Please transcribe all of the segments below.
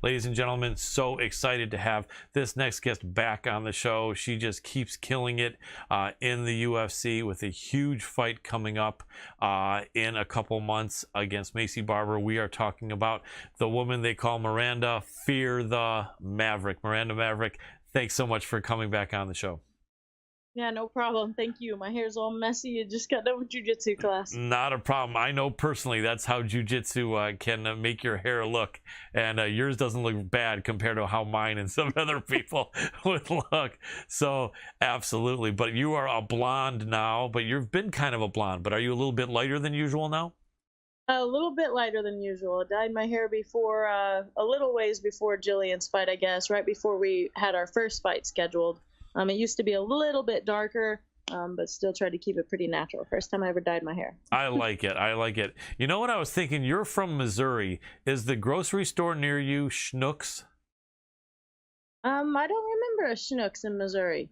Ladies and gentlemen, so excited to have this next guest back on the show. She just keeps killing it in the UFC with a huge fight coming up in a couple months against Macy Barber. We are talking about the woman they call Miranda Fear the Maverick. Miranda Maverick, thanks so much for coming back on the show. Yeah, no problem. Thank you. My hair's all messy. I just got done with jiu-jitsu class. Not a problem. I know personally that's how jiu-jitsu can make your hair look, and yours doesn't look bad compared to how mine and some other people would look. So absolutely. But you are a blonde now, but you've been kind of a blonde, but are you a little bit lighter than usual now? A little bit lighter than usual. I dyed my hair before, a little ways before Jillian's fight, I guess, right before we had our first fight scheduled. It used to be a little bit darker, but still tried to keep it pretty natural. First time I ever dyed my hair. I like it. I like it. You know what I was thinking? You're from Missouri. Is the grocery store near you Schnucks? I don't remember a Schnucks in Missouri.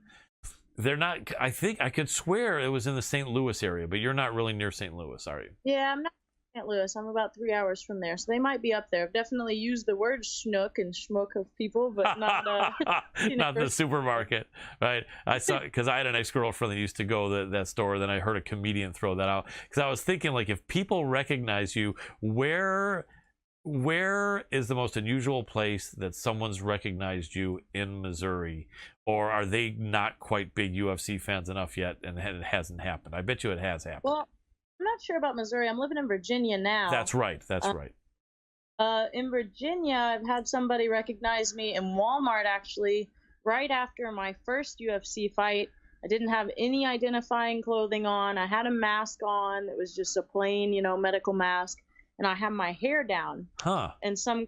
They're not. I think I could swear it was in the St. Louis area, but you're not really near St. Louis, are you? Yeah, I'm not in St. Louis. I'm about 3 hours from there, so they might be up there. I've definitely used the word schnook and schmuck of people, but not not the supermarket, right? I saw, because I had an ex-girlfriend that used to go to that store. Then I heard a comedian throw that out, because I was thinking, like, if people recognize you, where is the most unusual place that someone's recognized you in Missouri? Or are they not quite big UFC fans enough yet, and it hasn't happened? I bet you it has happened. Well, I'm not sure about Missouri. I'm living in Virginia now. That's right. That's right. In Virginia, I've had somebody recognize me in Walmart, actually, right after my first UFC fight. I didn't have any identifying clothing on. I had a mask on. It was just a plain, medical mask. And I had my hair down. Huh. And some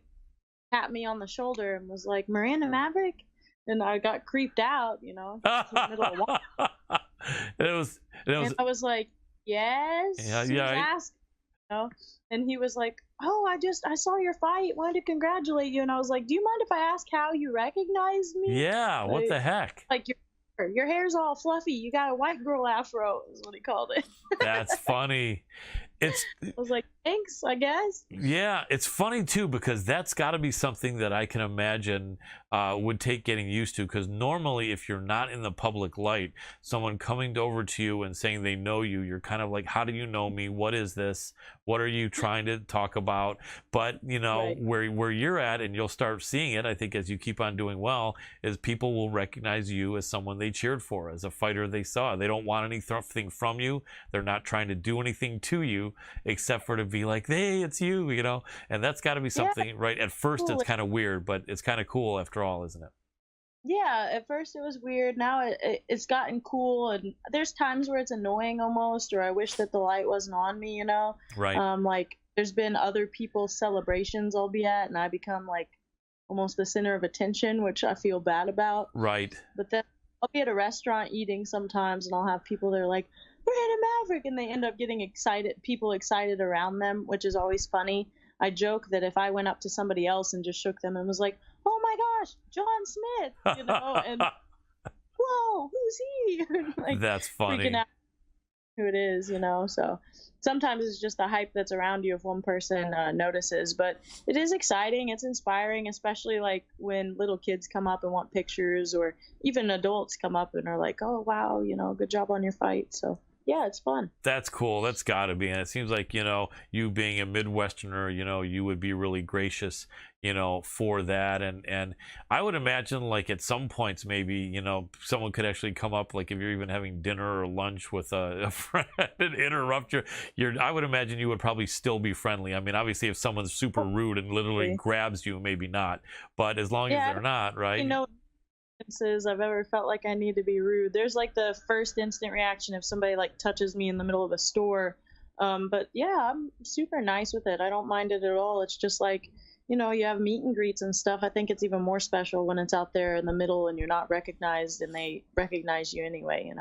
tapped me on the shoulder and was like, Miranda Maverick? And I got creeped out, in the middle of Walmart. And I was like, yes. Yeah. And he was like, oh, I saw your fight, wanted to congratulate you. And I was like, do you mind if I ask how you recognize me? Yeah, what the heck? Like, your hair's all fluffy, you got a white girl afro, is what he called it. That's funny. I was like, thanks, I guess. Yeah, it's funny too, because that's got to be something that I can imagine would take getting used to, because normally if you're not in the public light, someone coming over to you and saying they know you, you're kind of like, how do you know me? What is this? What are you trying to talk about? But Right. where you're at, and you'll start seeing it, I think, as you keep on doing well, is people will recognize you as someone they cheered for, as a fighter they saw. They don't want anything from you. They're not trying to do anything to you except for to be like, hey, it's you, and that's got to be something, right? At first it's kind of weird, but it's kind of cool after all, isn't it? Yeah, at first it was weird. Now it's gotten cool, and there's times where it's annoying almost, or I wish that the light wasn't on me, Right. Like, there's been other people's celebrations I'll be at, and I become like almost the center of attention, which I feel bad about. Right. But then I'll be at a restaurant eating sometimes, and I'll have people that are like, Miranda Maverick, and they end up getting people excited around them, which is always funny. I joke that if I went up to somebody else and just shook them and was like, oh my gosh, John Smith, and whoa, who's he? Like, that's funny. Freaking out who it is, so sometimes it's just the hype that's around you if one person notices, but it is exciting. It's inspiring, especially like when little kids come up and want pictures, or even adults come up and are like, oh wow, good job on your fight. So yeah, it's fun. That's cool. That's got to be. And it seems like, you being a Midwesterner, you would be really gracious, for that. And I would imagine, like, at some points, maybe, someone could actually come up, like if you're even having dinner or lunch with a friend and interrupt I would imagine you would probably still be friendly. I mean, obviously, if someone's super rude and literally grabs you, maybe not. But as long as they're not, right? I've ever felt like I need to be rude. There's like the first instant reaction if somebody like touches me in the middle of a store, but yeah, I'm super nice with it. I don't mind it at all. It's just like, you have meet and greets and stuff. I think it's even more special when it's out there in the middle and you're not recognized and they recognize you anyway.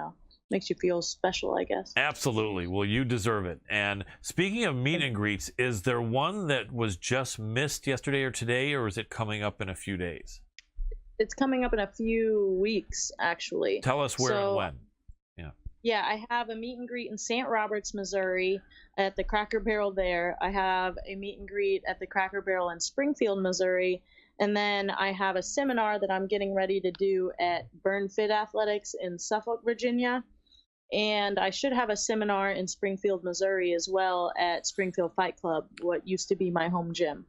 Makes you feel special, I guess. Absolutely. Well, you deserve it. And speaking of meet and greets, is there one that was just missed yesterday or today, or is it coming up in a few days? It's coming up in a few weeks, actually. Tell us where and when. Yeah, I have a meet and greet in St. Roberts, Missouri at the Cracker Barrel there. I have a meet and greet at the Cracker Barrel in Springfield, Missouri. And then I have a seminar that I'm getting ready to do at Burn Fit Athletics in Suffolk, Virginia. And I should have a seminar in Springfield, Missouri as well at Springfield Fight Club, what used to be my home gym.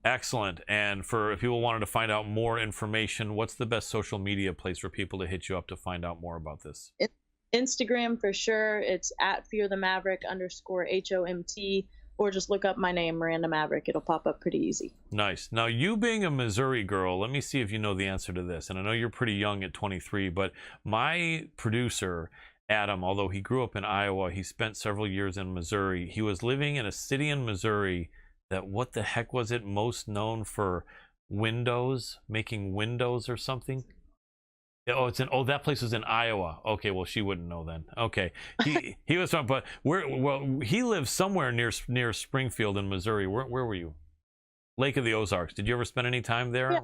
Excellent. And for if people wanted to find out more information, what's the best social media place for people to hit you up to find out more about this? Instagram for sure. It's at Fear the Maverick _HOMT, or just look up my name, Miranda Maverick. It'll pop up pretty easy. Nice. Now, you being a Missouri girl, let me see if you know the answer to this. And I know you're pretty young at 23, but my producer, Adam, although he grew up in Iowa, he spent several years in Missouri. He was living in a city in Missouri that, what the heck was it, most known for windows, making windows or something? Oh, that place was in Iowa. Okay, well, she wouldn't know then. Okay, he was from, but he lives somewhere near Springfield in Missouri. Where were you? Lake of the Ozarks. Did you ever spend any time there? Yeah.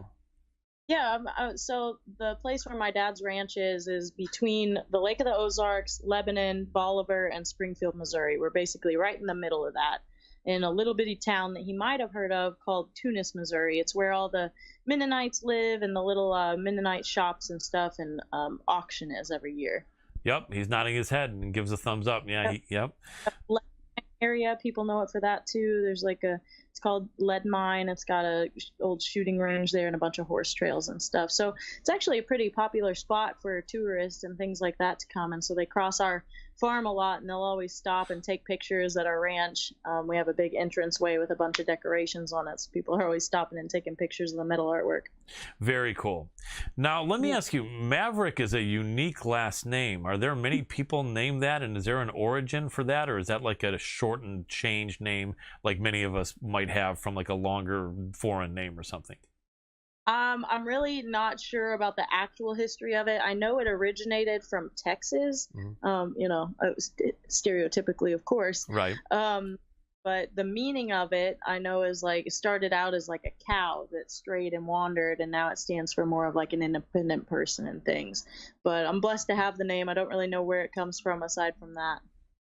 Yeah, so the place where my dad's ranch is between the Lake of the Ozarks, Lebanon, Bolivar, and Springfield, Missouri. We're basically right in the middle of that, in a little bitty town that he might have heard of called Tunis, Missouri. It's where all the Mennonites live, and the little Mennonite shops and stuff, and auction is every year. Yep, he's nodding his head and gives a thumbs up. Yeah, yep. Area, people know it for that too. There's like it's called Lead Mine. It's got a old shooting range there and a bunch of horse trails and stuff. So it's actually a pretty popular spot for tourists and things like that to come. And so they cross our farm a lot, and they'll always stop and take pictures at our ranch. We have a big entranceway with a bunch of decorations on it, so people are always stopping and taking pictures of the metal artwork. Very cool. Now, let me ask you, Maverick is a unique last name. Are there many people named that, and is there an origin for that, or is that like a shortened, changed name like many of us might have from like a longer foreign name or something? I'm really not sure about the actual history of it. I know it originated from Texas, stereotypically, of course. Right. But the meaning of it, I know, is like it started out as like a cow that strayed and wandered, and now it stands for more of like an independent person and things. But I'm blessed to have the name. I don't really know where it comes from aside from that.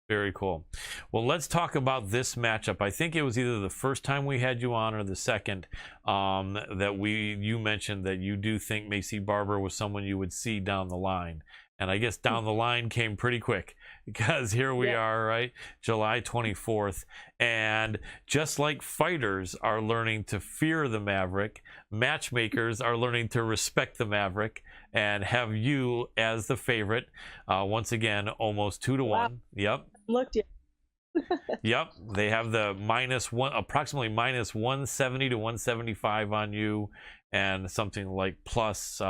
Very cool. Well, let's talk about this matchup. I think it was either the first time we had you on or the second that you mentioned that you do think Maycee Barber was someone you would see down the line. And I guess down the line came pretty quick, because here we are, right? July 24th. And just like fighters are learning to fear the Maverick, matchmakers are learning to respect the Maverick and have you as the favorite. Once again, almost 2-1. Wow. Yep. Looked it. Yep. They have the approximately minus 170 to 175 on you, and something like plus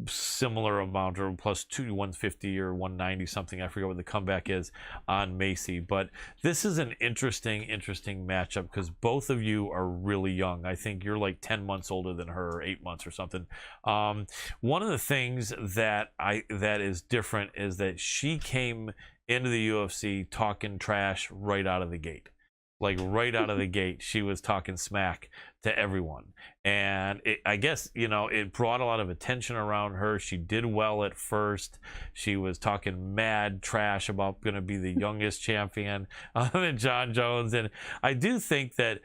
similar amount, or plus 150 or 190 something, I forget what the comeback is, on Maycee. But this is an interesting matchup, because both of you are really young. I think you're like 10 months older than her, or 8 months or something. One of the things that is different is that she came into the UFC talking trash right out of the gate. Like right out of the gate, she was talking smack to everyone. And I guess, it brought a lot of attention around her. She did well at first. She was talking mad trash about going to be the youngest champion than John Jones. And I do think that,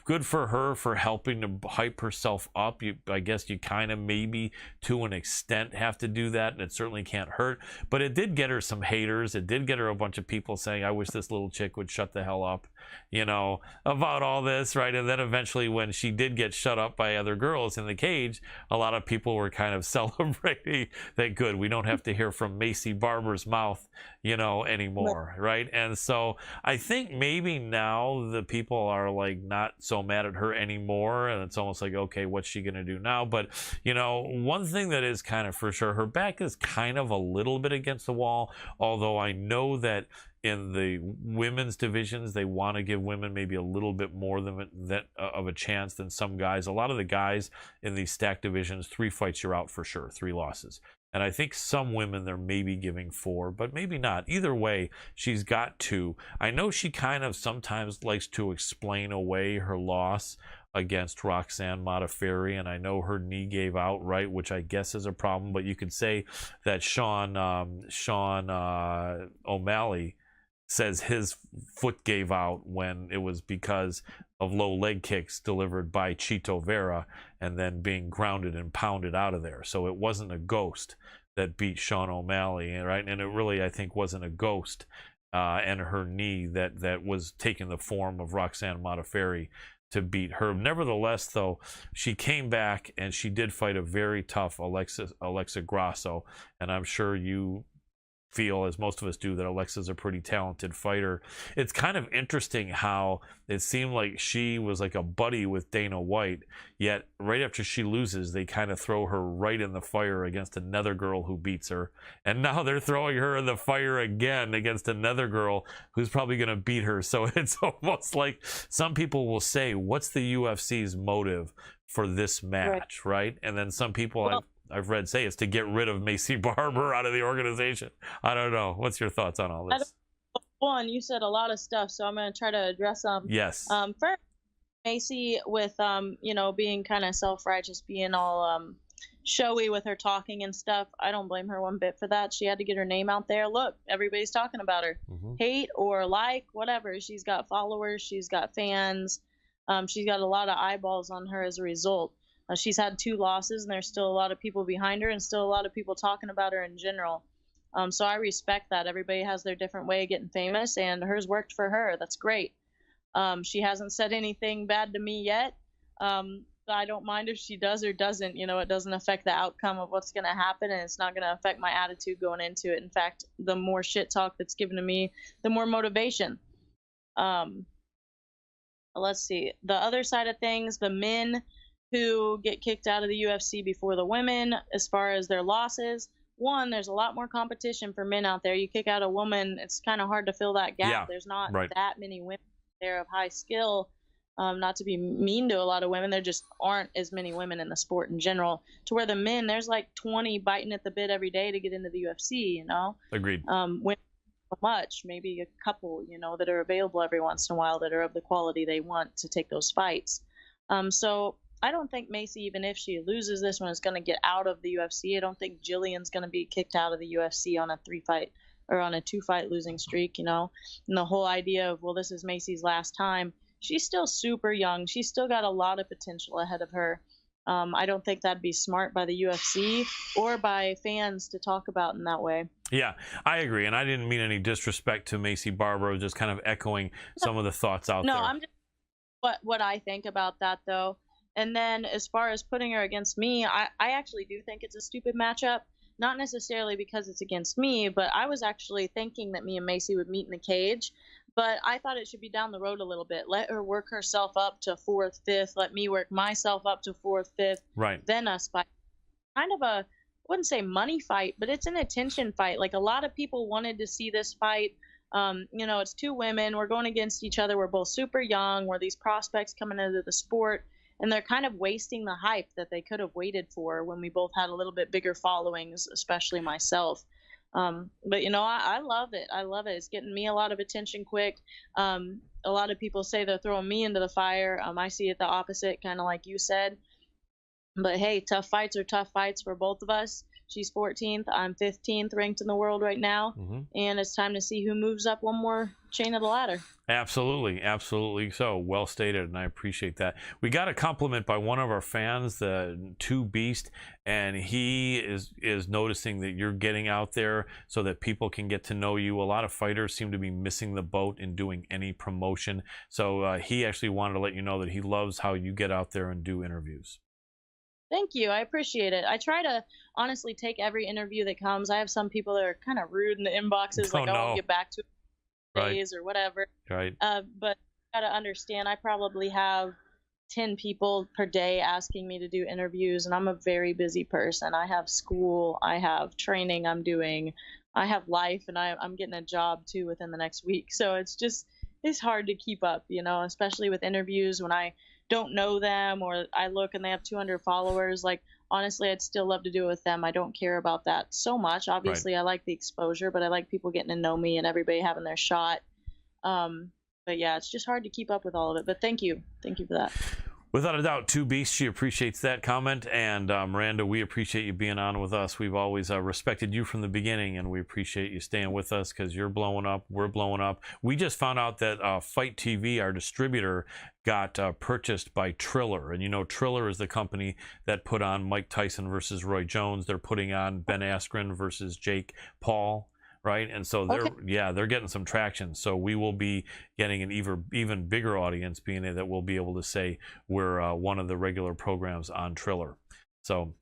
good for her for helping to hype herself up. I guess you kind of maybe to an extent have to do that, and it certainly can't hurt. But it did get her some haters. It did get her a bunch of people saying, I wish this little chick would shut the hell up, about all this, right? And then eventually, when she did get shut up by other girls in the cage, a lot of people were kind of celebrating that, good, we don't have to hear from Maycee Barber's mouth, anymore, right? And so I think maybe now the people are like not so mad at her anymore, and it's almost like, okay, what's she gonna do now? But one thing that is kind of for sure, her back is kind of a little bit against the wall, although I know that in the women's divisions, they want to give women maybe a little bit more of a chance than some guys. A lot of the guys in these stacked divisions, 3 fights, you're out for sure, 3 losses. And I think some women they're maybe giving 4, but maybe not. Either way, she's got 2. I know she kind of sometimes likes to explain away her loss against Roxanne Modafferi, and I know her knee gave out, right, which I guess is a problem. But you could say that Sean O'Malley says his foot gave out when it was because of low leg kicks delivered by Chito Vera and then being grounded and pounded out of there. So it wasn't a ghost that beat Sean O'Malley, right? And it really, I think, wasn't a ghost and her knee that was taking the form of Roxanne Modafferi to beat her. Nevertheless, though, she came back and she did fight a very tough Alexa Grasso, and I'm sure you feel, as most of us do, that Alexa's a pretty talented fighter. It's kind of interesting how it seemed like she was like a buddy with Dana White, yet right after she loses, they kind of throw her right in the fire against another girl who beats her, and now they're throwing her in the fire again against another girl who's probably going to beat her. So it's almost like some people will say, what's the UFC's motive for this match, right? And then some people I've read say it's to get rid of Maycee Barber out of the organization. I don't know. What's your thoughts on all this? One, you said a lot of stuff, so I'm going to try to address them. Yes. First, Maycee with, being kind of self-righteous, being all showy with her talking and stuff. I don't blame her one bit for that. She had to get her name out there. Look, everybody's talking about her. Hate or like, whatever. She's got followers. She's got fans. She's got a lot of eyeballs on her as a result. She's had 2 losses, and there's still a lot of people behind her and still a lot of people talking about her in general. So I respect that. Everybody has their different way of getting famous, and hers worked for her. That's great. She hasn't said anything bad to me yet. I don't mind if she does or doesn't. It doesn't affect the outcome of what's going to happen, and it's not going to affect my attitude going into it. In fact, the more shit talk that's given to me, the more motivation. Let's see. The other side of things, the men who get kicked out of the UFC before the women, as far as their losses. One, there's a lot more competition for men out there. You kick out a woman, it's kind of hard to fill that gap. Yeah, there's not that many women there of high skill. Not to be mean to a lot of women, there just aren't as many women in the sport in general. To where the men, there's like 20 biting at the bit every day to get into the UFC, Agreed. Women, so much, maybe a couple, that are available every once in a while that are of the quality they want to take those fights. So I don't think Maycee, even if she loses this one, is going to get out of the UFC. I don't think Jillian's going to be kicked out of the UFC on a 3-fight or on a 2-fight losing streak, And the whole idea of, well, this is Maycee's last time. She's still super young. She's still got a lot of potential ahead of her. I don't think that'd be smart by the UFC or by fans to talk about in that way. Yeah, I agree. And I didn't mean any disrespect to Maycee Barber, just kind of echoing some of the thoughts out there. No, I'm just what I think about that, though. And then as far as putting her against me, I actually do think it's a stupid matchup. Not necessarily because it's against me, but I was actually thinking that me and Maycee would meet in the cage. But I thought it should be down the road a little bit. Let her work herself up to 4th, 5th. Let me work myself up to 4th, 5th. Right. Then us fight. Kind of I wouldn't say money fight, but it's an attention fight. Like, a lot of people wanted to see this fight. It's 2 women. We're going against each other. We're both super young. We're these prospects coming into the sport. And they're kind of wasting the hype that they could have waited for when we both had a little bit bigger followings, especially myself. But I love it. I love it. It's getting me a lot of attention quick. A lot of people say they're throwing me into the fire. I see it the opposite, kind of like you said. But hey, tough fights are tough fights for both of us. She's 14th. I'm 15th ranked in the world right now. And it's time to see who moves up one more chain of the ladder. Absolutely. Absolutely. So well stated, and I appreciate that. We got a compliment by one of our fans, the 2 Beast, and he is noticing that you're getting out there so that people can get to know you. A lot of fighters seem to be missing the boat in doing any promotion. So he actually wanted to let you know that he loves how you get out there and do interviews. Thank you. I appreciate it. I try to honestly take every interview that comes. I have some people that are kind of rude in the inboxes, like, I won't get back to it days or whatever. Right. But you got to understand, I probably have 10 people per day asking me to do interviews, and I'm a very busy person. I have school, I have training I'm doing, I have life, and I'm getting a job too within the next week. So it's hard to keep up, especially with interviews when I don't know them, or I look and they have 200 followers. Like, honestly, I'd still love to do it with them. I don't care about that so much. Obviously, I like the exposure, but I like people getting to know me and everybody having their shot. But yeah, it's just hard to keep up with all of it. But thank you for that. Without a doubt, Two Beasts, she appreciates that comment. And Miranda, we appreciate you being on with us. We've always respected you from the beginning, and we appreciate you staying with us because you're blowing up. We're blowing up. We just found out that Fight TV, our distributor, got purchased by Triller. And you know, Triller is the company that put on Mike Tyson versus Roy Jones. They're putting on Ben Askren versus Jake Paul. Right, and so they're getting some traction. So we will be getting an even bigger audience, being that we'll be able to say we're one of the regular programs on Triller. So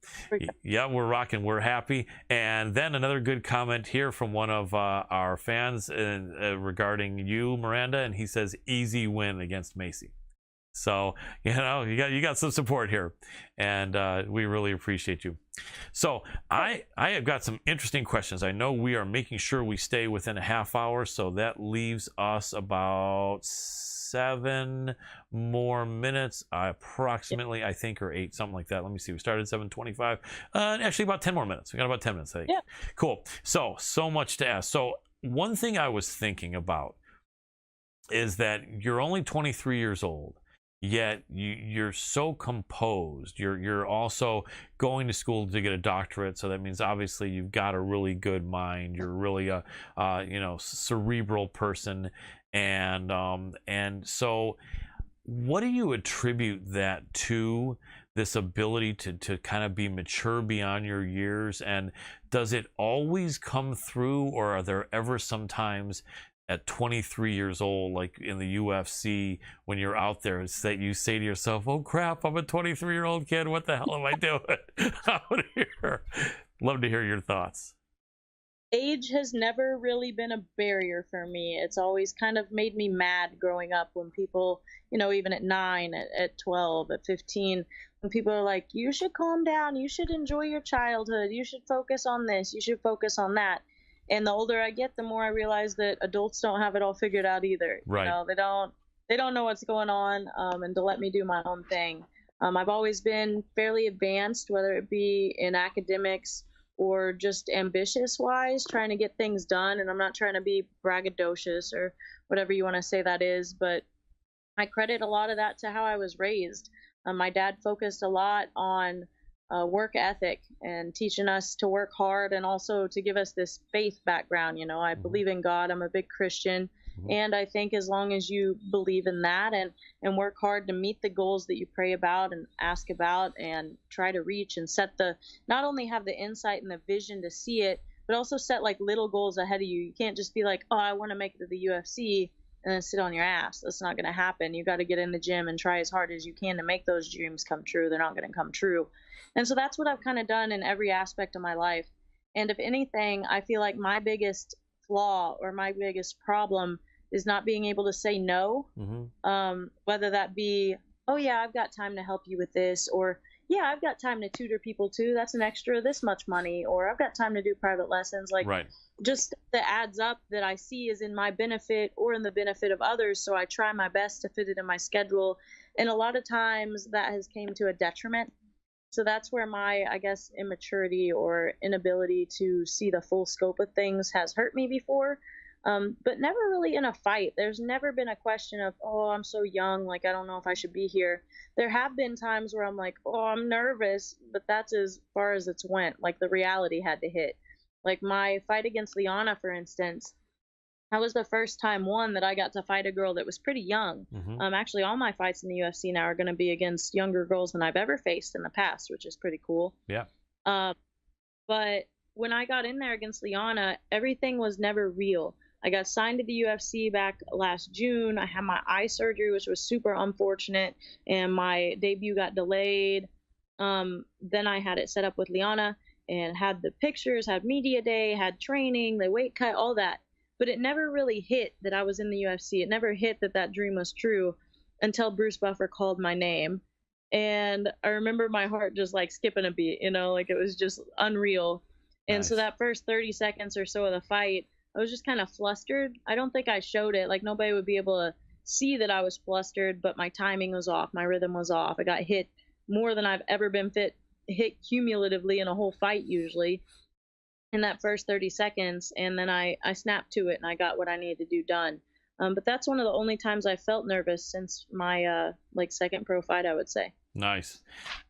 yeah, we're rocking, we're happy. And then another good comment here from one of our fans regarding you, Miranda, and he says easy win against Macy. So you know, you got some support here, and we really appreciate you. So I have got some interesting questions. I know we are making sure we stay within a half hour, so that leaves us about 7 more minutes, approximately, I think, or 8, something like that. Let me see. We started at 7:25. Actually, about 10 more minutes. We got about 10 minutes, I think. Yeah. Cool. So much to ask. So one thing I was thinking about is that you're only 23 years old. Yet you're so composed. You're also going to school to get a doctorate, so that means obviously you've got a really good mind. You're really a cerebral person, and so what do you attribute that to? This ability to kind of be mature beyond your years, and does it always come through, or are there ever some times at 23 years old, like in the UFC, when you're out there, it's that you say to yourself, oh crap, I'm a 23-year-old kid, what the hell am I doing out here? Love to hear your thoughts. Age has never really been a barrier for me. It's always kind of made me mad growing up when people, you know, even at 9, at 12, at 15, when people are like, you should calm down, you should enjoy your childhood, you should focus on this, you should focus on that. And the older I get, the more I realize that adults don't have it all figured out either. Right. You know, they don't know what's going on, and to let me do my own thing. I've always been fairly advanced, whether it be in academics or just ambitious wise, trying to get things done. And I'm not trying to be braggadocious or whatever you want to say that is, but I credit a lot of that to how I was raised. My dad focused a lot on work ethic and teaching us to work hard, and also to give us this faith background. You know, I believe in God. I'm a big Christian. And I think as long as you believe in that and work hard to meet the goals that you pray about and ask about and try to reach, and not only have the insight and the vision to see it, but also set like little goals ahead of you. You can't just be like, oh, I want to make it to the UFC and then sit on your ass. That's not going to happen. You got to get in the gym and try as hard as you can to make those dreams come true. They're not going to come true. And so that's what I've kind of done in every aspect of my life. And if anything, I feel like my biggest flaw or my biggest problem is not being able to say no. Whether that be, oh yeah, I've got time to help you with this, or yeah, I've got time to tutor people too. That's an extra this much money, or I've got time to do private lessons. Like, just that adds up that I see is in my benefit or in the benefit of others. So I try my best to fit it in my schedule. And a lot of times that has came to a detriment. So that's where my, I guess, immaturity or inability to see the full scope of things has hurt me before. But never really in a fight. There's never been a question of, oh, I'm so young, like, I don't know if I should be here. There have been times where I'm like, oh, I'm nervous, but that's as far as it's went. Like, the reality had to hit. Like, my fight against Liana, for instance, that was the first time, that I got to fight a girl that was pretty young. Actually, all my fights in the UFC now are going to be against younger girls than I've ever faced in the past, which is pretty cool. Yeah. But when I got in there against Liana, everything was never real. I got signed to the UFC back last June. I had my eye surgery, which was super unfortunate, and my debut got delayed. Then I had it set up with Liana and had the pictures, had media day, had training, the weight cut, all that. But it never really hit that I was in the UFC. It never hit that that dream was true until Bruce Buffer called my name. And I remember my heart just like skipping a beat, you know, like it was just unreal. And so that first 30 seconds or so of the fight, I was just kind of flustered. I don't think I showed it. Like, nobody would be able to see that I was flustered, but my timing was off. My rhythm was off. I got hit more than I've ever been hit cumulatively in a whole fight usually in that first 30 seconds. And then I snapped to it and I got what I needed to do done. But that's one of the only times I felt nervous since my like second pro fight, I would say. Nice.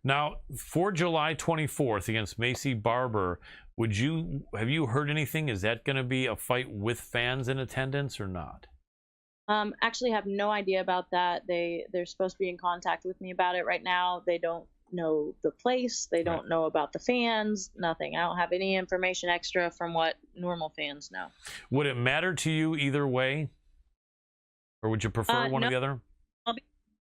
Now, for July 24th against Macy Barber, have you heard anything? Is that going to be a fight with fans in attendance or not? Actually have no idea about that. They're supposed to be in contact with me about it right now. They don't know the place. They don't know about the fans. Nothing. I don't have any information extra from what normal fans know. Would it matter to you either way? Or would you prefer one or the other?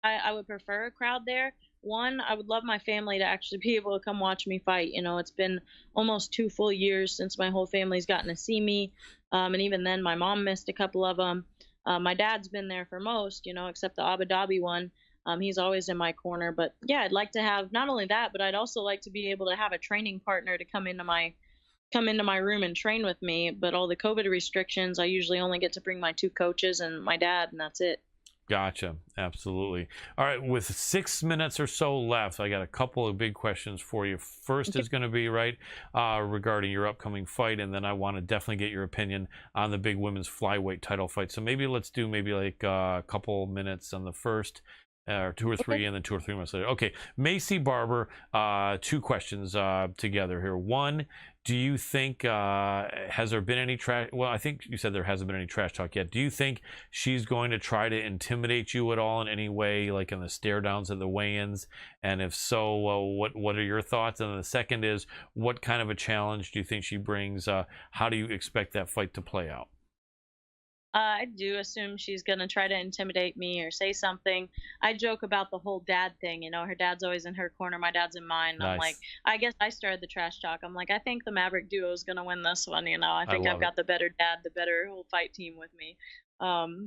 I would prefer a crowd there. One, I would love my family to actually be able to come watch me fight. You know, it's been almost 2 full years since my whole family's gotten to see me. And even then, my mom missed a couple of them. My dad's been there for most, you know, except the Abu Dhabi one. He's always in my corner. But yeah, I'd like to have not only that, but I'd also like to be able to have a training partner to come into my room and train with me. But all the COVID restrictions, I usually only get to bring my 2 coaches and my dad, and that's it. Gotcha. Absolutely. All right. With 6 minutes or so left, I got a couple of big questions for you. First is going to be regarding your upcoming fight, and then I want to definitely get your opinion on the big women's flyweight title fight. So maybe let's do like a couple minutes on the first, or 2 or 3, and then 2 or 3 minutes later. Okay. Macy Barber. 2 questions together here. One, do you think has there been any trash? Well, I think you said there hasn't been any trash talk yet. Do you think she's going to try to intimidate you at all in any way, like in the stare downs at the weigh-ins? And if so, what are your thoughts? And then the second is, what kind of a challenge do you think she brings? How do you expect that fight to play out? I do assume she's going to try to intimidate me or say something. I joke about the whole dad thing. You know, her dad's always in her corner, my dad's in mine. Nice. I'm like, I guess I started the trash talk. I'm like, I think the Maverick duo is going to win this one. You know, I think I've got the better dad, the better whole fight team with me.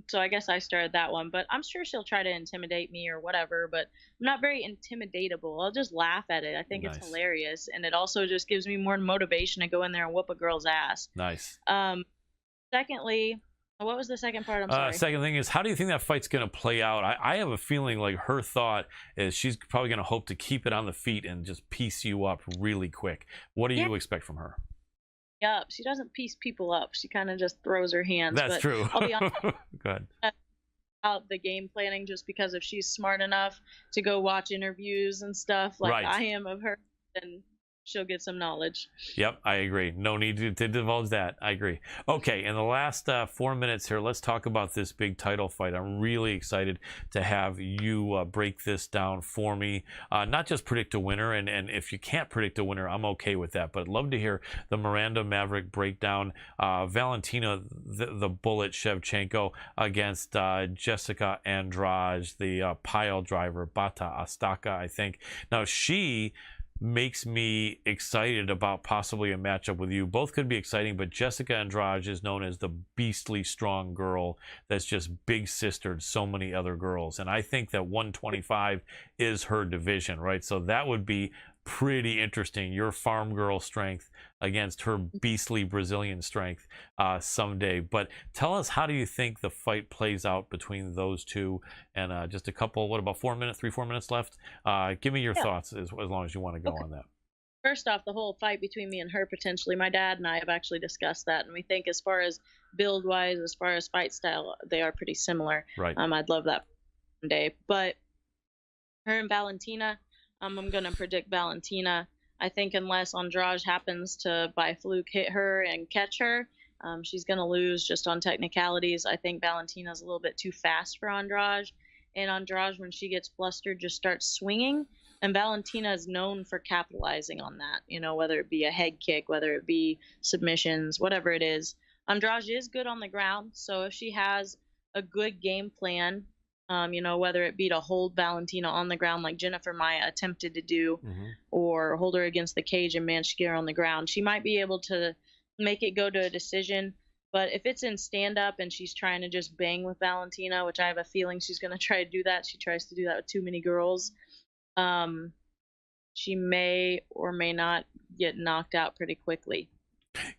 So I guess I started that one. But I'm sure she'll try to intimidate me or whatever. But I'm not very intimidatable. I'll just laugh at it. I think it's hilarious. And it also just gives me more motivation to go in there and whoop a girl's ass. Nice. Secondly, what was the second part? I'm sorry. Second thing is, how do you think that fight's going to play out? I have a feeling like her thought is she's probably going to hope to keep it on the feet and just piece you up really quick. What do you expect from her? Yep, she doesn't piece people up. She kind of just throws her hands. That's true. I'll be honest. Go ahead. About the game planning, just because if she's smart enough to go watch interviews and stuff like I am of her, then she'll get some knowledge. Yep, I agree. No need to divulge that. I agree. Okay, in the last 4 minutes here, let's talk about this big title fight. I'm really excited to have you break this down for me. Not just predict a winner, and if you can't predict a winner, I'm okay with that. But I'd love to hear the Miranda Maverick breakdown. Valentina, the Bullet Shevchenko against Jessica Andrade, the pile driver, Bata Astaka, I think. Now, she makes me excited about possibly a matchup with you. Both could be exciting, but Jessica Andrade is known as the beastly strong girl that's just big sistered so many other girls. And I think that 125 is her division, right? So that would be pretty interesting. Your farm girl strength against her beastly Brazilian strength someday. But tell us, how do you think the fight plays out between those two? And just a couple, what about 4 minutes, 4 minutes left? Give me your thoughts as long as you want to go on that. First off, the whole fight between me and her, potentially, my dad and I have actually discussed that, and we think as far as build wise, as far as fight style, they are pretty similar. Right. I'd love that one day. But her and Valentina, I'm going to predict Valentina. I think unless Andrade happens to, by fluke, hit her and catch her, she's going to lose just on technicalities. I think Valentina's a little bit too fast for Andrade. And Andrade, when she gets flustered, just starts swinging. And Valentina is known for capitalizing on that, you know, whether it be a head kick, whether it be submissions, whatever it is. Andrade is good on the ground. So if she has a good game plan, you know, whether it be to hold Valentina on the ground like Jennifer Maia attempted to do, or hold her against the cage and manage to get her on the ground, she might be able to make it go to a decision. But if it's in stand-up and she's trying to just bang with Valentina, which I have a feeling she's going to try to do that, she tries to do that with too many girls, she may or may not get knocked out pretty quickly.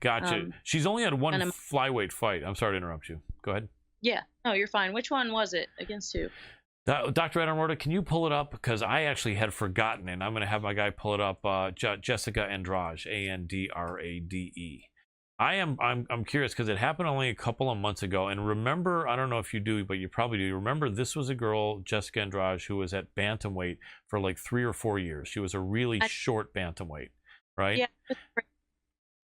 Gotcha. She's only had one flyweight fight. I'm sorry to interrupt you. Go ahead. Yeah. No, you're fine. Which one was it? Against who? Dr. Andrade, can you pull it up? Because I actually had forgotten, and I'm going to have my guy pull it up. Jessica Andrade, Andrade. I'm curious because it happened only a couple of months ago. And remember, I don't know if you do, but you probably do. Remember, this was a girl, Jessica Andrade, who was at bantamweight for like 3 or 4 years. She was a really short bantamweight, right? Yeah,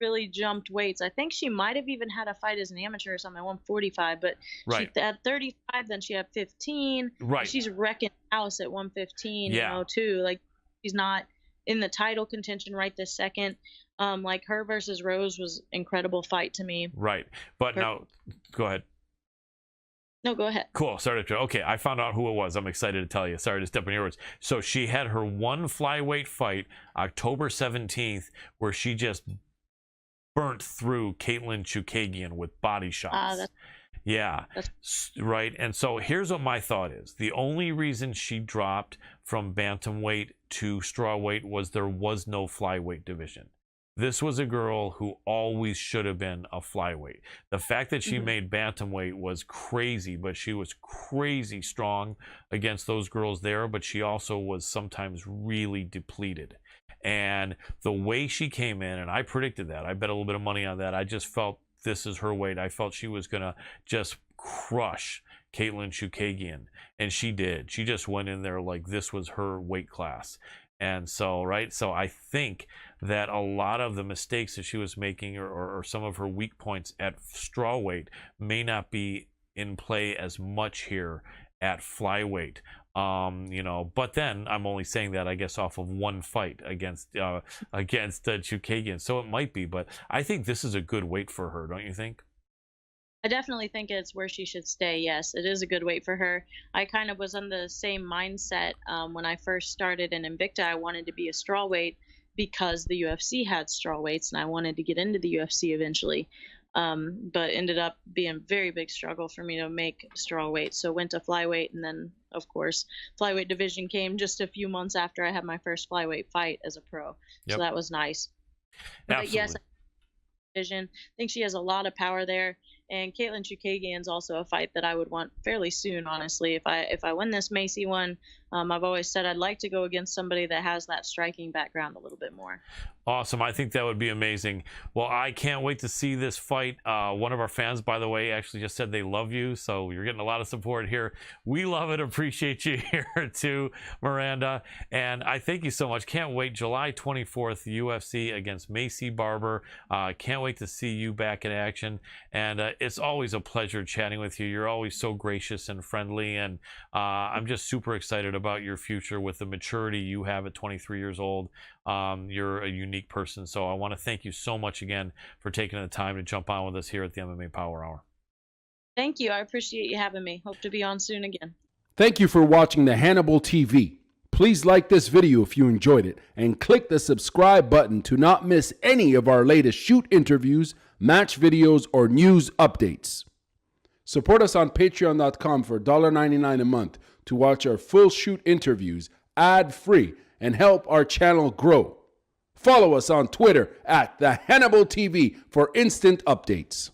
really jumped weights. I think she might have even had a fight as an amateur or something at 145, but Right. she at 35, then she had 15. Right. She's wrecking house at 115, Yeah. too. Like, she's not in the title contention right this second. Like, her versus Rose was incredible fight to me. Right. But now, go ahead. No, go ahead. Cool. Sorry to. Okay, I found out who it was. I'm excited to tell you. Sorry to step on your words. So she had her one flyweight fight October 17th, where she just burnt through Katlyn Chookagian with body shots. Yeah, right. And so here's what my thought is. The only reason she dropped from bantamweight to strawweight was there was no flyweight division. This was a girl who always should have been a flyweight. The fact that she made bantamweight was crazy, but she was crazy strong against those girls there, but she also was sometimes really depleted. And the way she came in, and I predicted that, I bet a little bit of money on that. I just felt this is her weight. I felt she was going to just crush Katlyn Chookagian, and she did. She just went in there like this was her weight class. And so, right, so I think that a lot of the mistakes that she was making or some of her weak points at strawweight may not be in play as much here at flyweight. But then I'm only saying that, I guess, off of one fight against Chookagian. So it might be, but I think this is a good weight for her, don't you think? I definitely think it's where she should stay. Yes, it is a good weight for her. I kind of was on the same mindset when I first started in Invicta. I wanted to be a strawweight because the UFC had strawweights, and I wanted to get into the UFC eventually. But ended up being a very big struggle for me to make strawweight. So went to flyweight, and then, of course, flyweight division came just a few months after I had my first flyweight fight as a pro. Yep. So that was nice. Absolutely. But yes, division. I think she has a lot of power there. And Katlyn Chookagian's also a fight that I would want fairly soon, honestly. If I win this Macy one, I've always said I'd like to go against somebody that has that striking background a little bit more. Awesome. I think that would be amazing. Well, I can't wait to see this fight. One of our fans, by the way, actually just said they love you, so you're getting a lot of support here. We love it. Appreciate you here too, Miranda. And I thank you so much. Can't wait. July 24th, UFC against Macy Barber. Can't wait to see you back in action. And it's always a pleasure chatting with you. You're always so gracious and friendly, and I'm just super excited about your future with the maturity you have at 23 years old. You're a unique person, so I want to thank you so much again for taking the time to jump on with us here at the MMA Power Hour. Thank you. I appreciate you having me. Hope to be on soon again. Thank you for watching the Hannibal TV. Please like this video if you enjoyed it, and click the subscribe button to not miss any of our latest shoot interviews, match videos, or news updates. Support us on patreon.com for $1.99 a month to watch our full shoot interviews ad-free and help our channel grow. Follow us on Twitter at the Hannibal TV for instant updates.